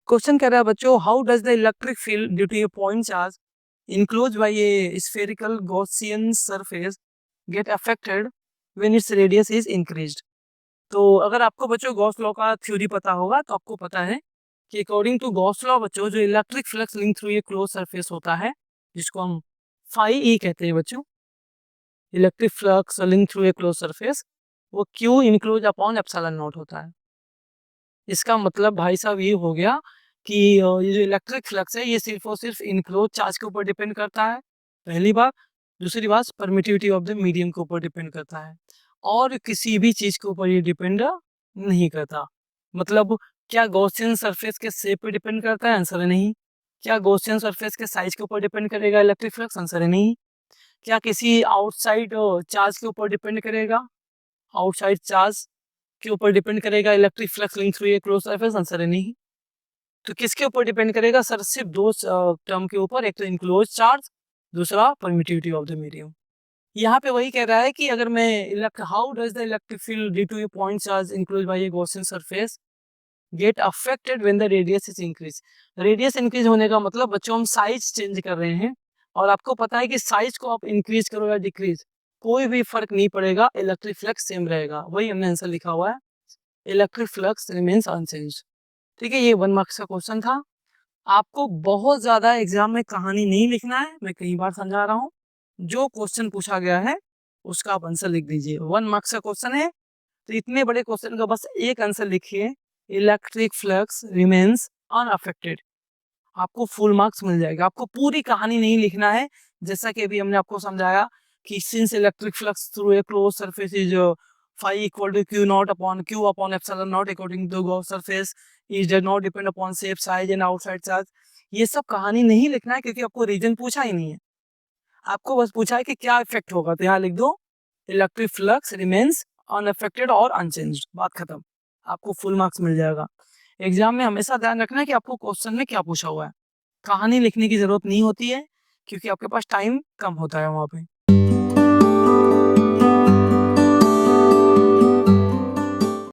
Question कह रहा है बच्चों, how does the electric field due to a point charge enclosed by a spherical Gaussian surface get affected when its radius is increased। तो अगर आपको बच्चों गॉस लॉ का थ्योरी पता होगा तो आपको पता है कि अकॉर्डिंग टू गॉस लॉ बच्चों जो electric flux link through a close surface होता है जिसको हम फाई ई कहते हैं बच्चों, electric flux link through a close surface, वो Q enclose upon epsilon naught होता है। इसका मतलब भाई साहब ये हो गया कि ये जो इलेक्ट्रिक फ्लक्स है ये सिर्फ और सिर्फ इनक्लोज चार्ज के ऊपर डिपेंड करता है, पहली बात। दूसरी बात, परमिटिविटी ऑफ द मीडियम के ऊपर डिपेंड करता है और किसी भी चीज के ऊपर ये डिपेंड नहीं करता। मतलब क्या गॉसियन सरफेस के शेप पे डिपेंड करता है? आंसर है नहीं। क्या गॉसियन सरफेस के साइज के ऊपर डिपेंड करेगा इलेक्ट्रिक फ्लक्स? आंसर है नहीं। क्या किसी आउटसाइड चार्ज के ऊपर डिपेंड करेगा? आउटसाइड चार्ज के ऊपर डिपेंड करेगा electric flux link through a close surface? Answer है नहीं। तो किसके ऊपर डिपेंड करेगा सर? सिर्फ दो टर्म के ऊपर, एक तो इनक्लोज चार्ज, दूसरा परमिटिविटी ऑफ द मीडियम। यहाँ पे वही कह रहा है कि अगर मैं how does the electric field due to a point charge enclose by a Gaussian surface get affected when the radius is increase. Radius increase होने का मतलब बच्चों हम साइज चेंज कर रहे हैं और आपको पता है कि साइज को आप इंक्रीज करो या डिक्रीज कोई भी फर्क नहीं पड़ेगा, इलेक्ट्रिक फ्लक्स सेम रहेगा। वही हमने आंसर लिखा हुआ है, इलेक्ट्रिक फ्लक्स रिमेन्स अनचेंज्ड। ठीक है, ये 1 मार्क्स का क्वेश्चन था। आपको बहुत ज्यादा एग्जाम में कहानी नहीं लिखना है, मैं कई बार समझा रहा हूँ। जो क्वेश्चन पूछा गया है उसका आप आंसर लिख दीजिए। 1 मार्क्स का क्वेश्चन है तो इतने बड़े क्वेश्चन का बस एक आंसर लिखिए, इलेक्ट्रिक फ्लक्स रिमेन्स अनअफेक्टेड, आपको फुल मार्क्स मिल जाएगा। आपको पूरी कहानी नहीं लिखना है, जैसा कि अभी हमने आपको समझाया कि since electric flux through a close surface is phi equal to q upon epsilon naught according to Gauss surface is does not depend upon shape, size and outside charge। ये सब कहानी नहीं लिखना है क्योंकि आपको रीजन पूछा ही नहीं है, आपको बस पूछा है कि क्या इफेक्ट होगा, तो यहाँ लिख दो इलेक्ट्रिक फ्लक्स रिमेन्स अनअफेक्टेड और अनचेंज्ड, बात खत्म, आपको फुल मार्क्स मिल जाएगा। एग्जाम में हमेशा ध्यान रखना है कि आपको क्वेश्चन में क्या पूछा हुआ है, कहानी लिखने की जरूरत नहीं होती है क्योंकि आपके पास टाइम कम होता है वहां पे।